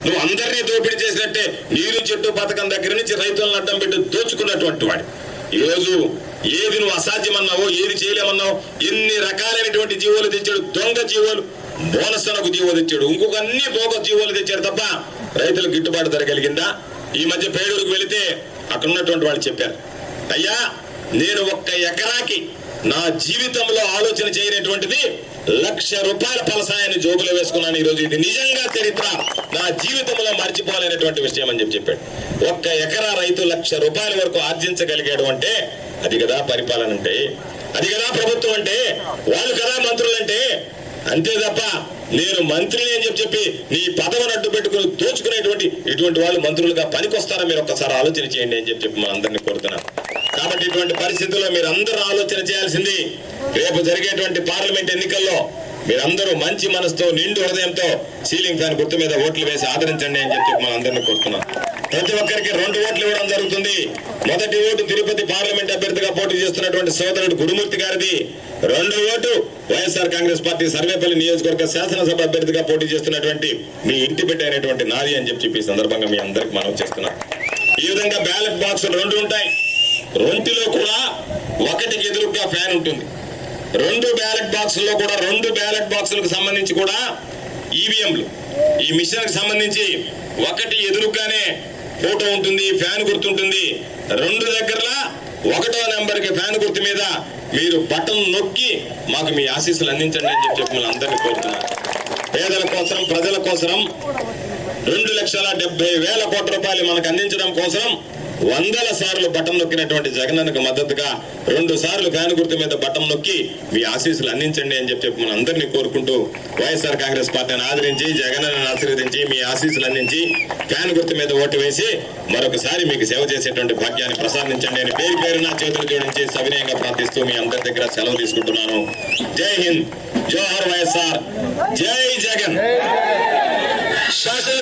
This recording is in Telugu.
నువ్వు అందరినీ దోపిడీ చేసినట్టే నీరు చెట్టు పథకం దగ్గర నుంచి రైతులను అడ్డం పెట్టి దోచుకున్నటువంటి వాడు ఈరోజు ఏది నువ్వు అసాధ్యమన్నావో ఏది చేయలేమన్నావు ఎన్ని రకాలైనటువంటి జీవోలు తెచ్చాడు. దొంగ జీవోలు, బోనస్సనకు జీవో తెచ్చాడు, ఇంకొక అన్ని బోగస్ జీవోలు తెచ్చాడు తప్ప రైతులకు గిట్టుబాటు ధర కలిగిందా? ఈ మధ్య పేడూరుకు వెళితే అక్కడ ఉన్నటువంటి వాళ్ళు చెప్పారు, అయ్యా నేను 1 ఎకరాకి నా జీవితంలో ఆలోచన చేయనటువంటిది ₹1,00,000 ఫలసాయాన్ని జోబులో వేసుకున్నాను. ఈరోజు ఇది నిజంగా చరిత్ర, నా జీవితంలో మర్చిపోలేనటువంటి విషయం అని చెప్పాడు. 1 ఎకరా రైతు ₹1,00,000 వరకు ఆర్జించగలిగాడు అంటే అది కదా పరిపాలన అంటే, అది కదా ప్రభుత్వం అంటే, వాళ్ళు కదా మంత్రులు అంటే. అంతే తప్ప నేను మంత్రిని అని చెప్పి నీ పదవిని అడ్డు పెట్టుకుని దోచుకునేటువంటి ఇటువంటి వాళ్ళు మంత్రులుగా పనికొస్తారా? మీరు ఒక్కసారి ఆలోచన చేయండి అని చెప్పి మన అందరినీ కోరుతున్నాను. కాబట్టి ఇటువంటి పరిస్థితుల్లో మీరు అందరూ ఆలోచన చేయాల్సింది, రేపు జరిగేటువంటి పార్లమెంట్ ఎన్నికల్లో మీరందరూ మంచి మనసుతో నిండు హృదయంతో సీలింగ్ ఫ్యాన్ గుర్తు మీద ఓట్లు వేసి ఆదరించండి అని చెప్పి మన అందరినీ కోరుతున్నాం. ప్రతి ఒక్కరికి 2 ఓట్లు ఇవ్వడం జరుగుతుంది. మొదటి ఓటు తిరుపతి పార్లమెంట్ అభ్యర్థిగా పోటీ చేస్తున్నటువంటి సోదరుడు గురుమూర్తి గారిది. 2వ ఓటు వైఎస్ఆర్ కాంగ్రెస్ పార్టీ సర్వేపల్లి నియోజకవర్గ శాసనసభ అభ్యర్థిగా పోటీ చేస్తున్నటువంటి మీ ఇంటి బిడ్డ అయినటువంటి నాది అని చెప్పి ఈ సందర్భంగా మీ అందరికి మనం చేస్తున్నాం. ఈ విధంగా బ్యాలెట్ బాక్సులు 2 ఉంటాయి. 2లో కూడా 1కి ఎదురుగా ఫ్యాన్ ఉంటుంది. 2 బ్యాలెట్ బాక్సుల్లో కూడా 2 బ్యాలెట్ బాక్సులకు సంబంధించి కూడా ఈవీఎంలు, ఈ మిషన్ కి సంబంధించి 1 ఎదురుగానే ఫోటో ఉంటుంది, ఫ్యాన్ గుర్తుంటుంది. 2 దగ్గరలా 1వ నెంబర్కి ఫ్యాన్ గుర్తు మీద మీరు బటన్ నొక్కి మాకు మీ ఆశీస్సులు అందించండి అని చెప్పి మిమ్మల్ని అందరినీ కోరుతున్నారు. పేదల కోసం, ప్రజల కోసం ₹2,70,000 కోట్ల మనకు అందించడం కోసం 100 సార్లు బటన్ నొక్కినటువంటి జగనన్నకు మద్దతుగా 2 సార్లు ఫ్యాన్ గుర్తు మీద బటన్ నొక్కి మీ ఆశీస్సులు అందించండి అని చెప్పి మన అందరినీ కోరుకుంటూ వైఎస్ఆర్ కాంగ్రెస్ పార్టీని ఆదరించి జగనన్నను ఆశీర్వదించి మీ ఆశీస్సులు అందించి ఫ్యాన్ గుర్తు మీద ఓటు వేసి మరొకసారి మీకు సేవ చేసేటువంటి భాగ్యాన్ని ప్రసాదించండి అని పేరు పేరున చేతులు జోడించి సవినయంగా ప్రార్థిస్తూ మీ అందరి దగ్గర సెలవు తీసుకుంటున్నాను. జై హింద్, జోహర్ వైఎస్ఆర్, జై జగన్.